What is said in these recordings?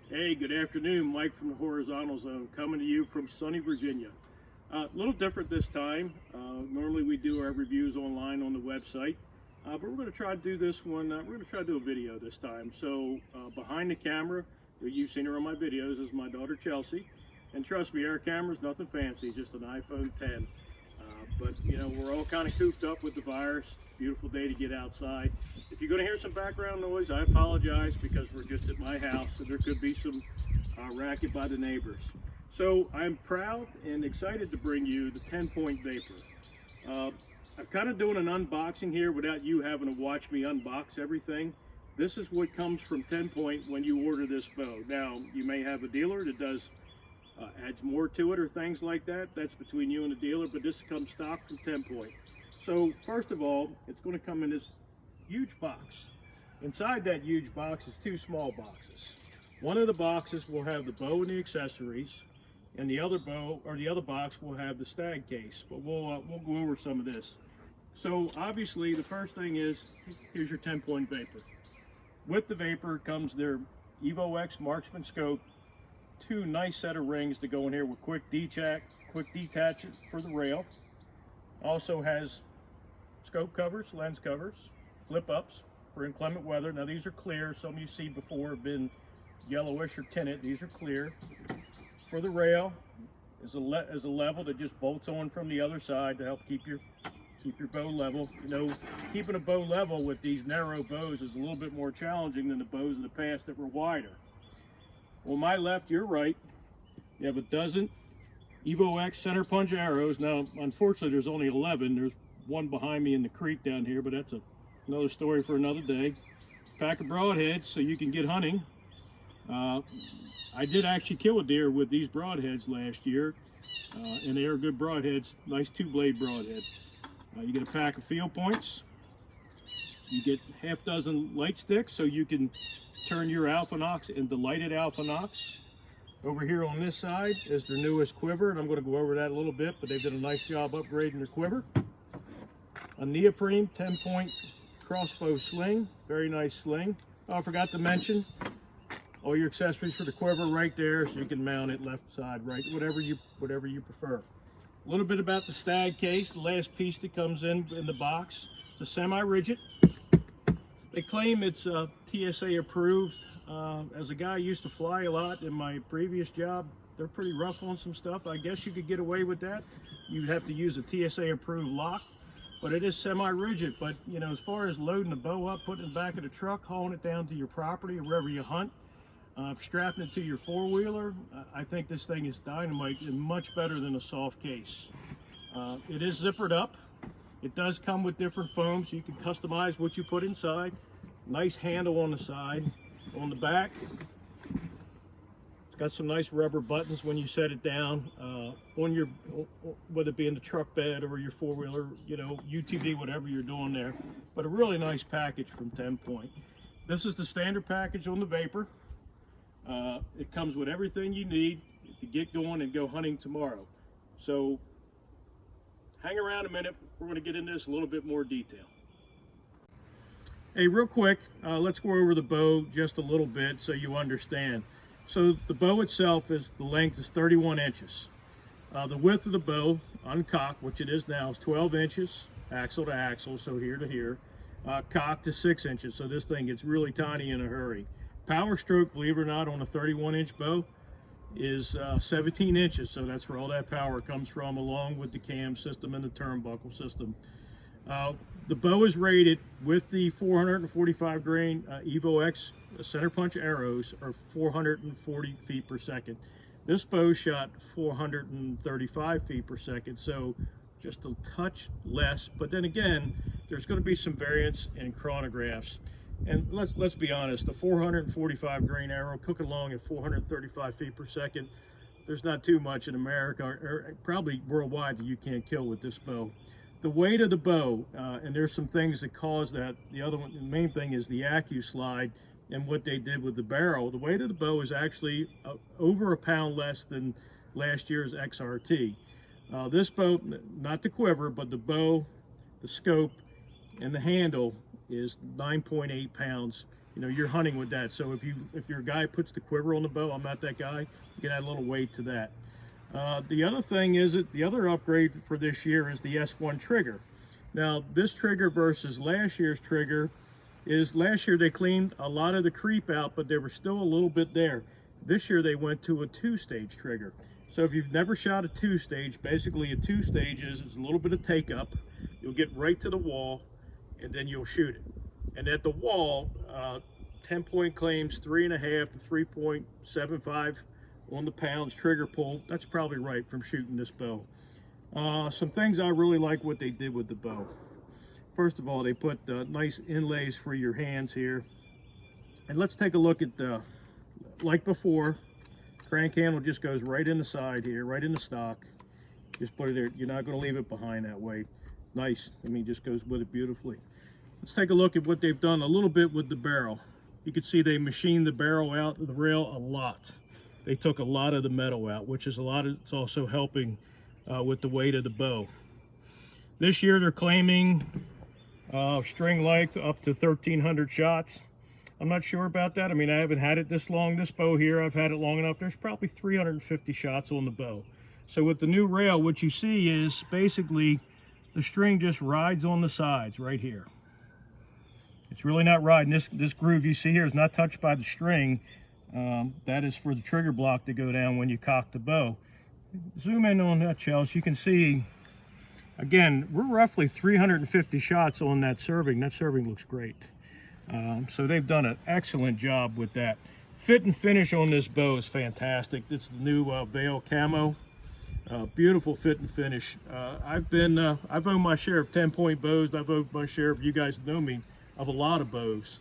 Hey, good afternoon. Mike from the Horizontal Zone coming to you from sunny Virginia. A little different this time. Normally we do our reviews online on the website, but we're going to try to do this one. We're going to try to do a video this time. So behind the camera, you've seen her on my videos, is my daughter Chelsea. And trust me, our camera's nothing fancy, just an iPhone 10. But you know, we're all kind of cooped up with the virus. Beautiful day to get outside. If you're going to hear some background noise, I apologize because we're just at my house, so there could be some racket by the neighbors. So I'm proud and excited to bring you the TenPoint Vapor. I'm kind of doing an unboxing here without you having to watch me unbox everything. This is what comes from TenPoint when you order this bow. Now, you may have a dealer that does adds more to it or things like that. That's between you and the dealer, but this comes stock from TenPoint. So first of all, it's going to come in this huge box. Inside that huge box is two small boxes. One of the boxes will have the bow and the accessories, and the other box will have the stag case. But we'll go over some of this. So obviously the first thing is, here's your TenPoint Vapor. With the Vapor comes their Evo X marksman scope, two nice set of rings to go in here with quick detach for the rail. Also has scope covers, lens covers, flip ups for inclement weather. Now these are clear. Some you see before have been yellowish or tinted. These are clear. For the rail is a level that just bolts on from the other side to help keep your bow level. You know, keeping a bow level with these narrow bows is a little bit more challenging than the bows of the past that were wider. On my left, your right, you have a dozen Evo X center punch arrows. Now, unfortunately, there's only 11. There's one behind me in the creek down here, but that's another story for another day. Pack of broadheads so you can get hunting. I did actually kill a deer with these broadheads last year, and they are good broadheads, nice two-blade broadhead. You get a pack of field points. You get half dozen light sticks so you can turn your Alpha Nocs into lighted Alpha Nocs. Over here on this side is their newest quiver, and I'm going to go over that a little bit, but they've done a nice job upgrading their quiver. A neoprene 10-point crossbow sling, very nice sling. Oh, I forgot to mention all your accessories for the quiver right there, so you can mount it left side, right, whatever you prefer. A little bit about the stag case, the last piece that comes in the box. It's a semi-rigid. They claim it's TSA approved. As a guy who used to fly a lot in my previous job, they're pretty rough on some stuff. I guess you could get away with that. You'd have to use a TSA approved lock, but it is semi-rigid. But you know, as far as loading the bow up, putting it back of the truck, hauling it down to your property or wherever you hunt, strapping it to your four-wheeler, I think this thing is dynamite and much better than a soft case. It is zippered up. It does come with different foams, so you can customize what you put inside. Nice handle on the side. On the back, it's got some nice rubber buttons when you set it down on your, whether it be in the truck bed or your four-wheeler, you know, UTV, whatever you're doing there. But a really nice package from TenPoint. This is the standard package on the Vapor. It comes with everything you need to get going and go hunting tomorrow. So hang around a minute. We're going to get into this a little bit more detail. Hey, real quick, let's go over the bow just a little bit so you understand. So the bow itself the length is 31 inches. The width of the bow, uncocked, which it is now, is 12 inches, axle to axle, so here to here. Cocked is 6 inches, so this thing gets really tiny in a hurry. Power stroke, believe it or not, on a 31-inch bow is 17 inches, so that's where all that power comes from, along with the cam system and the turnbuckle system. The bow is rated with the 445 grain Evo X center punch arrows, or 440 feet per second. This bow shot 435 feet per second, so just a touch less. But then again, there's going to be some variance in chronographs. And let's be honest, the 445 grain arrow cooking along at 435 feet per second, there's not too much in America, or probably worldwide, that you can't kill with this bow. The weight of the bow, and there's some things that cause that. The other one, the main thing, is the AccuSlide and what they did with the barrel. The weight of the bow is actually over a pound less than last year's XRT. This bow, not the quiver, but the bow, the scope, and the handle is 9.8 pounds you know, you're hunting with that. So if your guy puts the quiver on the bow, I'm not that guy, you can add a little weight to that. The other thing is the other upgrade for this year is the S1 trigger. Now this trigger versus last year's trigger is, last year they cleaned a lot of the creep out, but there was still a little bit there. This year they went to a 2-stage trigger. So if you've never shot a 2-stage, basically a 2-stage is a little bit of take up. You'll get right to the wall and then you'll shoot it. And at the wall, TenPoint claims 3.5 to 3.75 on the pounds trigger pull. That's probably right from shooting this bow. Some things I really like what they did with the bow. First of all, they put nice inlays for your hands here. And let's take a look at the, like before, crank handle just goes right in the side here, right in the stock. Just put it there. You're not going to leave it behind that way. Nice. I mean, just goes with it beautifully. Let's take a look at what they've done a little bit with the barrel. You can see they machined the barrel out of the rail a lot. They took a lot of the metal out, which is a lot of, it's also helping with the weight of the bow. This year they're claiming string length up to 1,300 shots. I'm not sure about that. I mean, I haven't had it this long. This bow here, I've had it long enough. There's probably 350 shots on the bow. So with the new rail, what you see is basically the string just rides on the sides right here. It's really not riding. This groove you see here is not touched by the string. That is for the trigger block to go down when you cock the bow. Zoom in on that, Chelsea. You can see, again, we're roughly 350 shots on that serving. That serving looks great. So they've done an excellent job with that. Fit and finish on this bow is fantastic. It's the new Veil Camo. Beautiful fit and finish. I've owned my share of 10-point bows. I've owned my share of, you guys know me, of a lot of bows.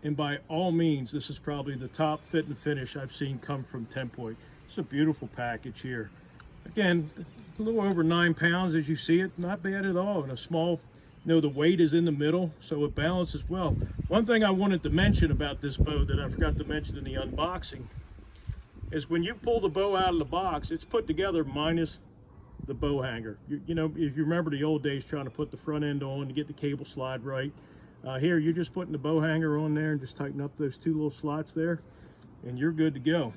And by all means, this is probably the top fit and finish I've seen come from TenPoint. It's a beautiful package here. Again, a little over 9 pounds as you see it. Not bad at all. And a small, you know, the weight is in the middle, so it balances well. One thing I wanted to mention about this bow that I forgot to mention in the unboxing is when you pull the bow out of the box, it's put together minus the bow hanger. You know, if you remember the old days trying to put the front end on to get the cable slide right, here you're just putting the bow hanger on there and just tighten up those 2 little slots there and you're good to go.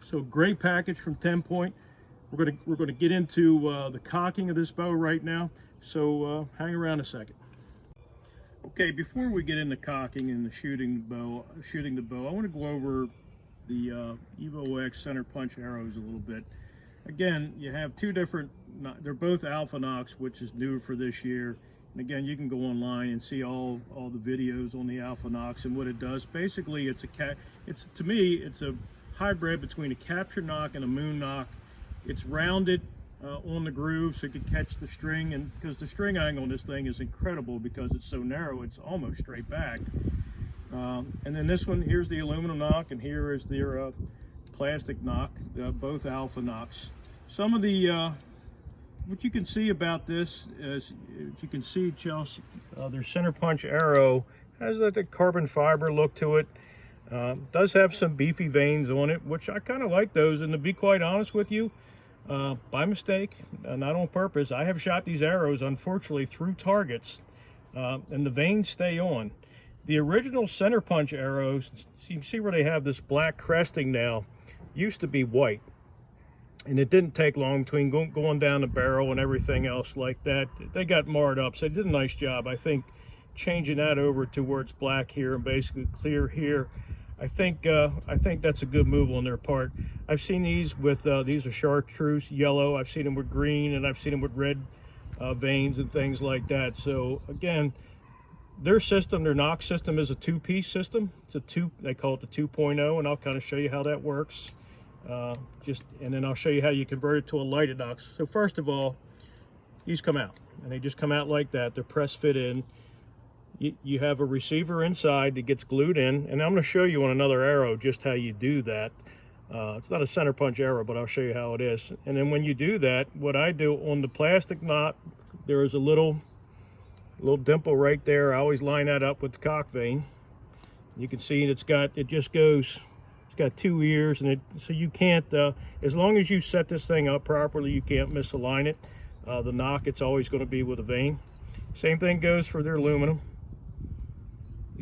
So great package from TenPoint. We're gonna get into the cocking of this bow right now, so hang around a second. Okay, before we get into cocking and the shooting the bow, I want to go over the Evo X center punch arrows a little bit. Again, you have 2 different, they're both Alpha Nocs, which is new for this year. And again, you can go online and see all the videos on the Alpha Nocs and what it does. Basically, to me, it's a hybrid between a capture nock and a moon nock. It's rounded on the groove so you can catch the string, and because the string angle on this thing is incredible because it's so narrow, it's almost straight back. And then this one, here's the aluminum nock, and here is their plastic nock, both Alpha Nocs. Some of the what you can see about this is, if you can see, Chelsea, their center punch arrow has that carbon fiber look to it. Does have some beefy veins on it, which I kind of like those. And to be quite honest with you, by mistake, not on purpose, I have shot these arrows, unfortunately, through targets, and the veins stay on. The original center punch arrows, you can see where they have this black cresting now, used to be white. And it didn't take long between going down the barrel and everything else like that. They got marred up, so they did a nice job. I think changing that over to where it's black here and basically clear here, I think that's a good move on their part. I've seen these with, these are chartreuse yellow. I've seen them with green, and I've seen them with red veins and things like that. So again, their system, their Noc system, is a 2-piece system. It's they call it the 2.0, and I'll kind of show you how that works. And then I'll show you how you convert it to a lighted Noc. So first of all, these come out, and they just come out like that. They're press fit in. You have a receiver inside that gets glued in, and I'm going to show you on another arrow just how you do that. It's not a center punch arrow, but I'll show you how it is. And then when you do that, what I do on the plastic knot, there is a little dimple right there. I always line that up with the cock vein. You can see it's got 2 ears, and so you can't, as long as you set this thing up properly, you can't misalign it. The Noc, it's always going to be with a vein. Same thing goes for their aluminum.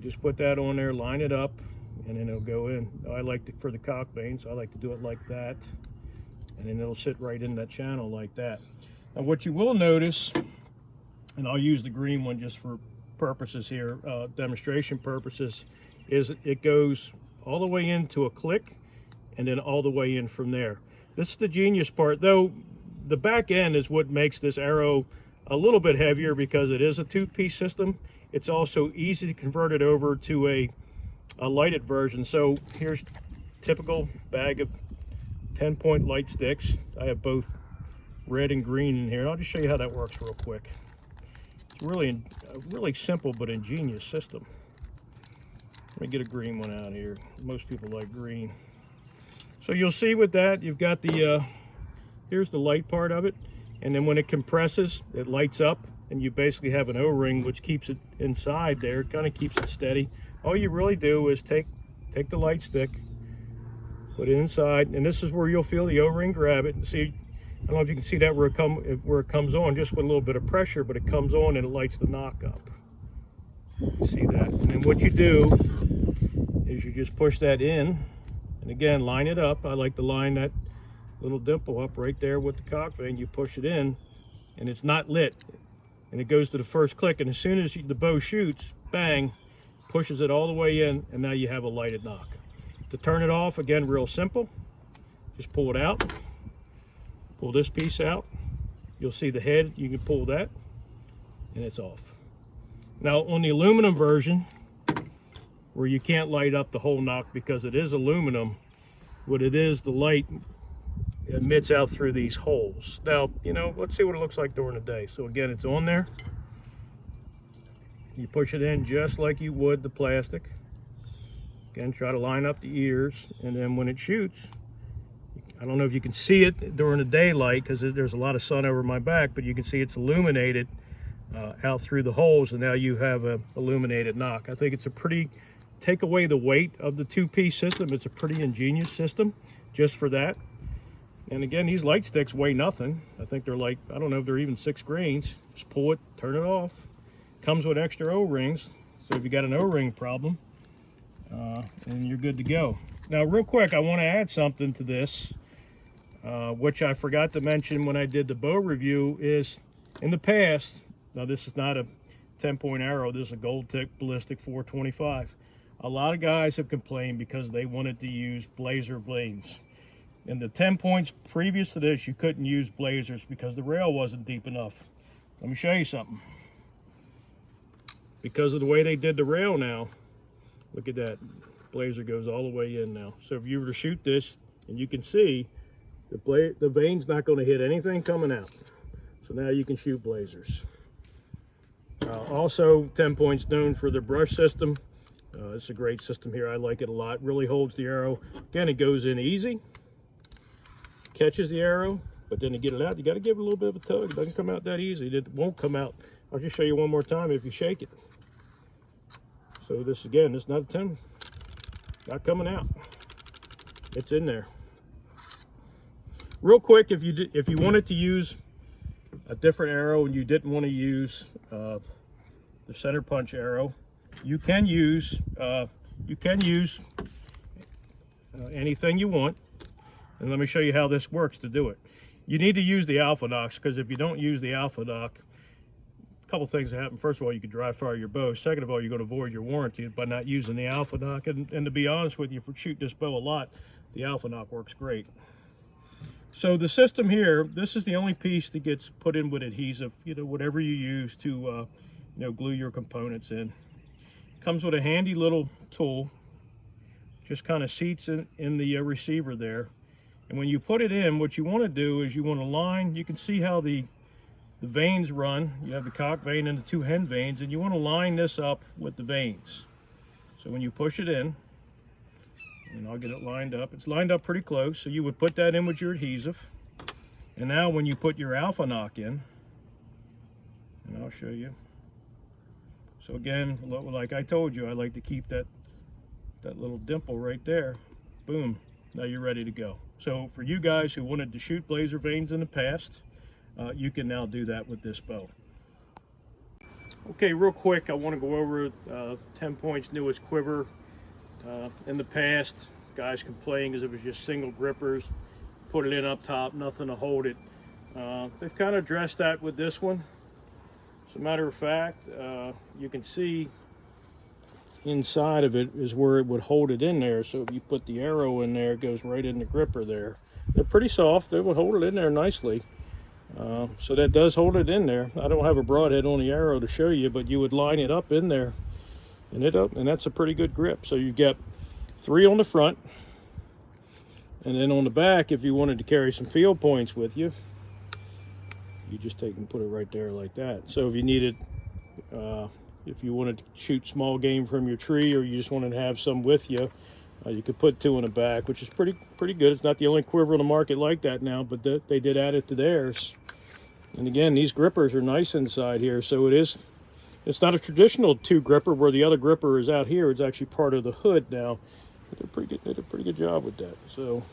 You just put that on there, line it up, and then it'll go in. I like it for the cock vane, so I like to do it like that, and then it'll sit right in that channel like that. Now what you will notice, and I'll use the green one just for purposes here, demonstration purposes, is it goes all the way into a click and then all the way in from there. This is the genius part, though. The back end is what makes this arrow a little bit heavier because it is a two-piece system. It's also easy to convert it over to a lighted version. So here's typical bag of 10-point light sticks. I have both red and green in here. I'll just show you how that works real quick. It's really simple but ingenious system. Let me get a green one out here. Most people like green. So you'll see with that, you've got the, here's the light part of it. And then when it compresses, it lights up, and you basically have an O-ring which keeps it inside there. It kind of keeps it steady. All you really do is take the light stick, put it inside, and this is where you'll feel the O-ring grab it. And see, I don't know if you can see that where it comes on, just with a little bit of pressure, but it comes on and it lights the Noc up. You see that? And then what you do is you just push that in, and again, line it up. I like to line that little dimple up right there with the cock vane. You push it in, and it's not lit, and it goes to the first click, and as soon as the bow shoots, bang, pushes it all the way in, and now you have a lighted Noc. To turn it off, again, real simple. Just pull it out, pull this piece out. You'll see the head, you can pull that, and it's off. Now on the aluminum version, where you can't light up the whole Noc because it is aluminum, what it is, the light emits out through these holes. Now, you know, let's see what it looks like during the day. So again, it's on there. You push it in just like you would the plastic. Again, try to line up the ears, and then when it shoots, I don't know if you can see it during the daylight because there's a lot of sun over my back, but you can see it's illuminated out through the holes, and now you have a illuminated Noc. I think it's a pretty, take away the weight of the two-piece system, it's a pretty ingenious system just for that. And again, these light sticks weigh nothing. I think they're like, I don't know if they're even 6 grains. Just pull it, turn it off. Comes with extra O-rings, so if you got an O-ring problem, and you're good to go. Now real quick, I want to add something to this, which I forgot to mention when I did the bow review, is in the past, now this is not a 10-point arrow, this is a gold tick ballistic 425. A lot of guys have complained because they wanted to use blazer blades. In the 10 points previous to this, you couldn't use blazers because the rail wasn't deep enough. Let me show you something. Because of the way they did the rail now, look at that, blazer goes all the way in now. So if you were to shoot this, and you can see the vane's not going to hit anything coming out. So now you can shoot blazers. Also, 10 points known for their brush system. It's a great system here. I like it a lot. Really holds the arrow. Again, it goes in easy, catches the arrow, but then to get it out, you got to give it a little bit of a tug. It doesn't come out that easy. It won't come out. I'll just show you one more time if you shake it. So this, again, it's not a 10, not coming out. It's in there. Real quick, if you wanted to use a different arrow and you didn't want to use the center punch arrow, you can use anything you want. And let me show you how this works to do it. You need to use the Alpha Nocs, because if you don't use the Alpha Noc, a couple things happen. First of all, you could dry fire your bow. Second of all, you're going to void your warranty by not using the Alpha Noc. And to be honest with you, for shooting this bow a lot, the Alpha Noc works great. So the system here, this is the only piece that gets put in with adhesive, you know, whatever you use to, you know, glue your components in. Comes with a handy little tool, just kind of seats in the receiver there. And when you put it in, what you want to do is you want to line, you can see how the vanes run. You have the cock vane and the 2 hen vanes, and you want to line this up with the vanes. So when you push it in, and I'll get it lined up, it's lined up pretty close, so you would put that in with your adhesive. And now when you put your Alpha Noc in, and I'll show you. So again, like I told you, I like to keep that little dimple right there. Boom, now you're ready to go. So for you guys who wanted to shoot blazer vanes in the past, you can now do that with this bow. Okay, real quick, I want to go over TenPoint's newest quiver. In the past, guys complained because it was just single grippers, put it in up top, nothing to hold it. They've kind of addressed that with this one. As a matter of fact, you can see inside of it is where it would hold it in there. So if you put the arrow in there, it goes right in the gripper there. They're pretty soft. They would hold it in there nicely. So that does hold it in there. I don't have a broadhead on the arrow to show you, but you would line it up in there, and that's a pretty good grip. So you get 3 on the front, and then on the back, if you wanted to carry some field points with you, you just take and put it right there like that. So if you needed, if you wanted to shoot small game from your tree, or you just wanted to have some with you, you could put 2 in the back, which is pretty good. It's not the only quiver on the market like that now, but they did add it to theirs. And again, these grippers are nice inside here. So it's not a traditional 2 gripper where the other gripper is out here. It's actually part of the hood now. They did a pretty good job with that. So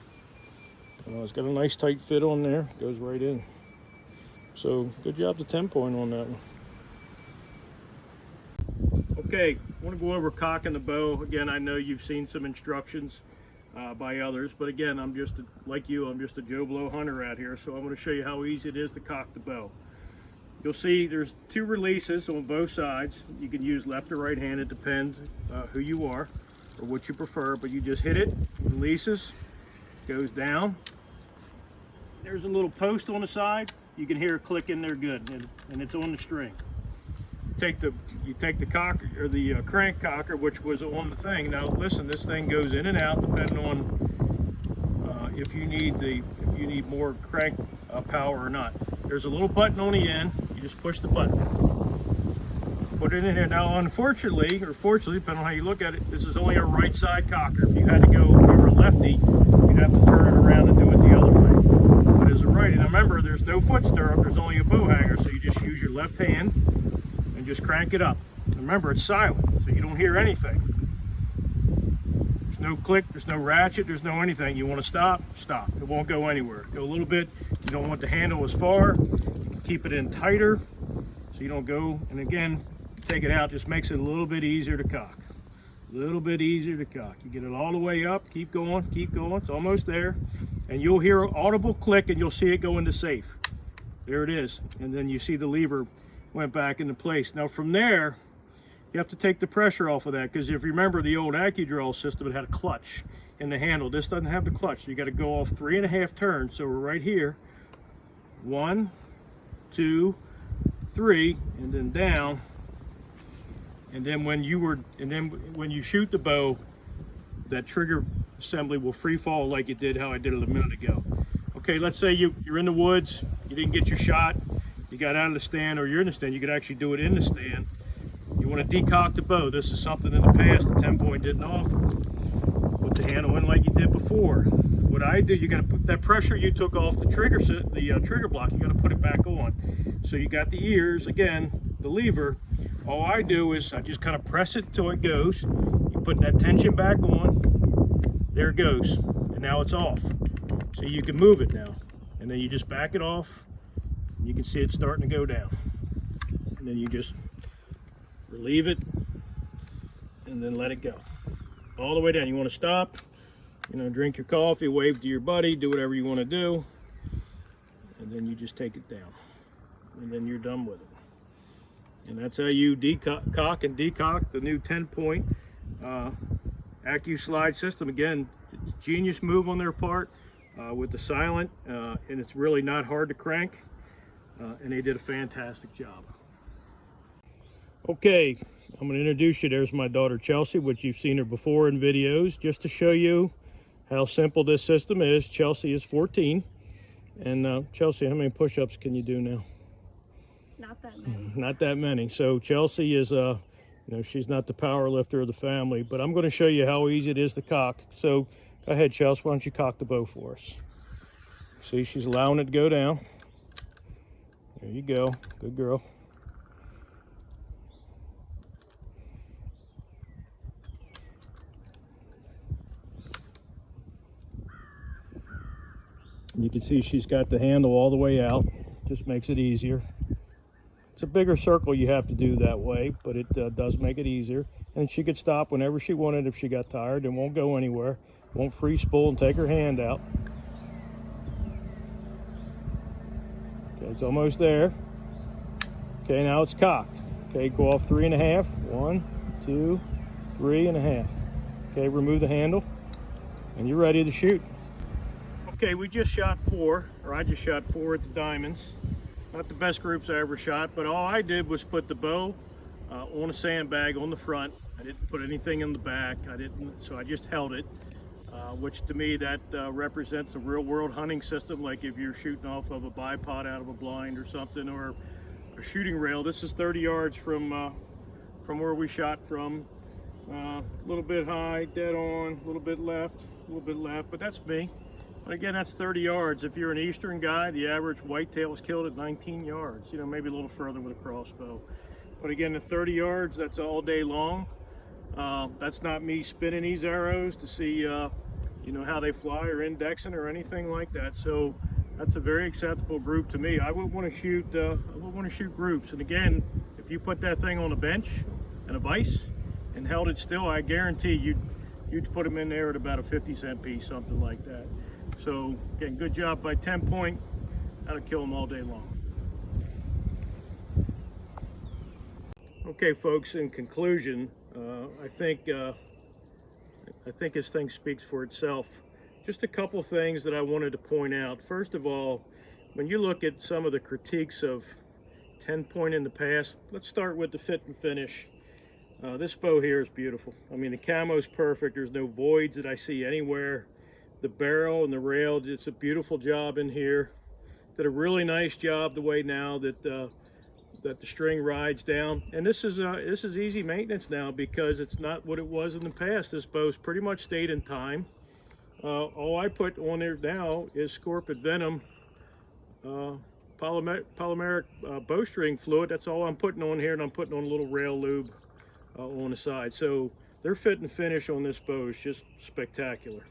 it's got a nice tight fit on there. Goes right in. So good job to TenPoint on that one. Okay, I want to go over cocking the bow. Again, I know you've seen some instructions by others, but again, I'm just like you, I'm just a Joe Blow hunter out here, so I'm going to show you how easy it is to cock the bow. You'll see there's 2 releases on both sides. You can use left or right hand, it depends who you are or what you prefer, but you just hit it, releases, goes down. There's a little post on the side. You can hear it click in there good, and it's on the string. You take the cocker, or the crank cocker, which was on the thing. Now listen, this thing goes in and out depending on if you need more crank power or not. There's a little button on the end. You just push the button, put it in there. Now unfortunately, or fortunately, depending on how you look at it, this is only a right side cocker. If you had to go, if you were a lefty, you'd have to turn it around and do it the other way. But as a righty, now remember, there's no foot stirrup. There's only a bow hanger, so you just use your left hand and just crank it up. Remember, it's silent, so you don't hear anything. There's no click, there's no ratchet, there's no anything. You want to stop, stop. It won't go anywhere. Go a little bit. You don't want the handle as far. You can keep it in tighter so you don't go. And again, take it out, just makes it a little bit easier to cock. A little bit easier to cock. You get it all the way up, keep going, it's almost there. And you'll hear an audible click and you'll see it go into safe. There it is. And then you see the lever went back into place. Now from there, you have to take the pressure off of that, because if you remember the old AccuDraw system, it had a clutch in the handle. This doesn't have the clutch. So you got to go off 3.5 turns. So we're right here. 1, 2, 3, and then down. And then when you shoot the bow, that trigger assembly will free fall like it did, how I did it a minute ago. Okay, let's say you're in the woods, you didn't get your shot, you got out of the stand, or you're in the stand. You could actually do it in the stand. You want to decock the bow. This is something in the past the TenPoint didn't offer. Put the handle in like you did before. What I do, you got to put that pressure you took off the trigger trigger block. You got to put it back on. So you got the ears again, the lever. All I do is I just kind of press it till it goes. You put that tension back on. There it goes, and now it's off. So you can move it now, and then you just back it off. And you can see it starting to go down, and then you just relieve it and then let it go all the way down. You want to stop, drink your coffee, wave to your buddy, do whatever you want to do, and then you just take it down, and then you're done with it. And that's how you cock and decock the new TenPoint AccuSlide system. Again, it's a genius move on their part with the silent, and it's really not hard to crank, and they did a fantastic job. Okay, I'm going to introduce you. There's my daughter Chelsea, which you've seen her before in videos, just to show you how simple this system is. Chelsea is 14, and Chelsea, how many push-ups can you do now? Not that many. Not that many. So Chelsea is, she's not the power lifter of the family, but I'm going to show you how easy it is to cock. So go ahead, Chelsea, why don't you cock the bow for us? See, she's allowing it to go down. There you go. Good girl. You can see she's got the handle all the way out. Just makes it easier. It's a bigger circle you have to do that way, but it does make it easier. And she could stop whenever she wanted if she got tired and won't go anywhere. Won't free spool and take her hand out. Okay, it's almost there. Okay, now it's cocked. Okay, go off 3.5. 1, 2, 3.5. Okay, remove the handle, and you're ready to shoot. Okay, we just shot 4, or I just shot 4 at the diamonds. Not the best groups I ever shot, but all I did was put the bow on a sandbag on the front. I didn't put anything in the back. So I just held it, which to me that represents a real-world hunting system. Like if you're shooting off of a bipod out of a blind or something, or a shooting rail. This is 30 yards from where we shot from. A little bit high, dead on, a little bit left, but that's me. But again, that's 30 yards. If you're an eastern guy, the average whitetail is killed at 19 yards, you know, maybe a little further with a crossbow. But again, at 30 yards, that's all day long. That's not me spinning these arrows to see, you know, how they fly or indexing or anything like that. So that's a very acceptable group to me. I would want to shoot groups. And again, if you put that thing on a bench and a vise and held it still, I guarantee you'd put them in there at about a 50-cent piece, something like that. So again, good job by TenPoint. How to kill them all day long. Okay, folks. In conclusion, I think this thing speaks for itself. Just a couple things that I wanted to point out. First of all, when you look at some of the critiques of TenPoint in the past, let's start with the fit and finish. This bow here is beautiful. I mean, the camo's perfect. There's no voids that I see anywhere. The barrel and the rail, it's a beautiful job in here. Did a really nice job the way now that the string rides down. And this is easy maintenance now because it's not what it was in the past. This bow's pretty much stayed in time. All I put on there now is Scorpion Venom polymeric bowstring fluid. That's all I'm putting on here, and I'm putting on a little rail lube on the side. So their fit and finish on this bow is just spectacular.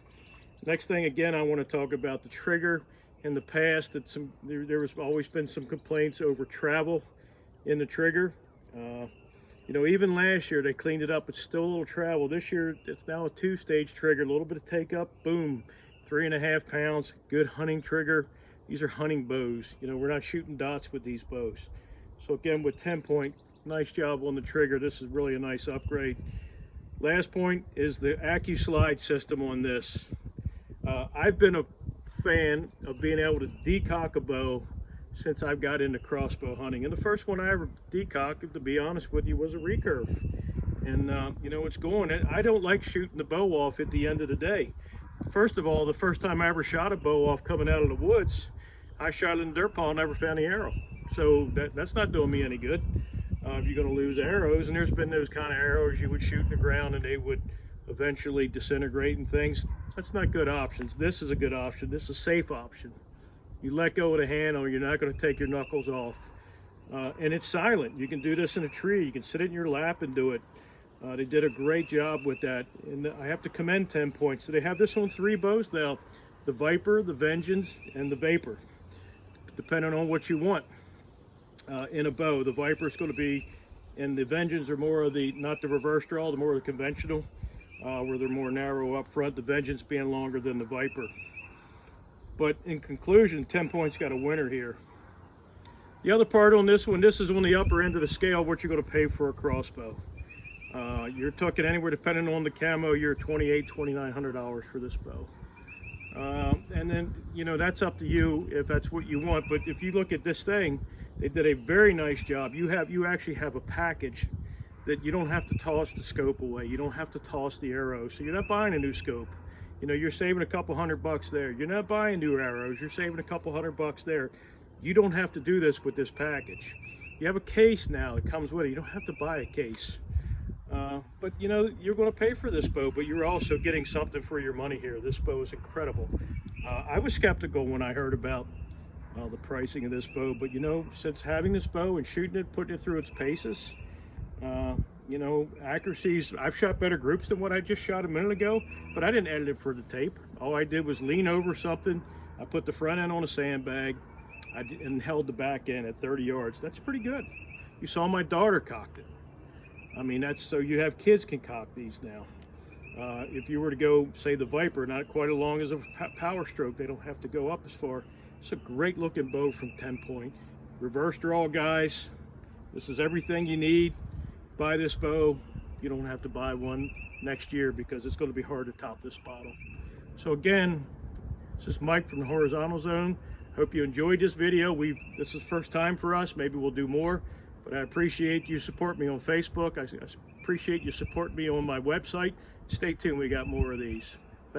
Next thing, again, I want to talk about the trigger. In the past, there was always been some complaints over travel in the trigger. You know, even last year they cleaned it up. It's still a little travel. This year it's now a 2-stage trigger, a little bit of take up, boom, 3.5 pounds, good hunting trigger. These are hunting bows. You know, we're not shooting dots with these bows. So again, with TenPoint, nice job on the trigger. This is really a nice upgrade. Last point is the AccuSlide system on this. I've been a fan of being able to decock a bow since I've got into crossbow hunting. And the first one I ever decocked, to be honest with you, was a recurve. And you know, it's going. I don't like shooting the bow off at the end of the day. First of all, the first time I ever shot a bow off coming out of the woods, I shot it in the dirt pile and never found the arrow. So that's not doing me any good. If you're going to lose arrows, and there's been those kind of arrows you would shoot in the ground and they would eventually disintegrate and things. That's not good options. This is a good option. This is a safe option. You let go of the handle, you're not going to take your knuckles off. And it's silent. You can do this in a tree. You can sit it in your lap and do it. They did a great job with that. And I have to commend TenPoint. So they have this on 3 bows now. The Viper, the Vengeance, and the Vapor. Depending on what you want in a bow. The Viper is going to be, and the Vengeance are more of the, not the reverse draw, the more of the conventional, where they're more narrow up front. The Vengeance being longer than the Viper. But in conclusion, TenPoint's got a winner here. The other part on this one, this is on the upper end of the scale what you're going to pay for a crossbow. You're talking anywhere, depending on the camo, you're $2,800, $2,900 for this bow. And then, you know, that's up to you if that's what you want. But if you look at this thing, they did a very nice job. You actually have a package that you don't have to toss the scope away. You don't have to toss the arrow. So you're not buying a new scope. You know, you're saving a couple $100 there. You're not buying new arrows. You're saving a couple $100 there. You don't have to do this with this package. You have a case now that comes with it. You don't have to buy a case. But you know, you're going to pay for this bow, but you're also getting something for your money here. This bow is incredible. I was skeptical when I heard about the pricing of this bow, but you know, since having this bow and shooting it, putting it through its paces, you know, accuracies, I've shot better groups than what I just shot a minute ago, but I didn't edit it for the tape. All I did was lean over something. I put the front end on a sandbag and held the back end at 30 yards. That's pretty good. You saw my daughter cocked it. I mean, that's so you have kids can cock these now. If you were to go, say, the Viper, not quite as long as a power stroke, they don't have to go up as far. It's a great looking bow from TenPoint. Reverse draw, guys. This is everything you need. Buy this bow. You don't have to buy one next year because it's going to be hard to top this bottle. So again, this is Mike from the Horizontal Zone. Hope you enjoyed this video. This is first time for us. Maybe we'll do more, but I appreciate you support me on Facebook. I appreciate you support me on my website. Stay tuned. We got more of these.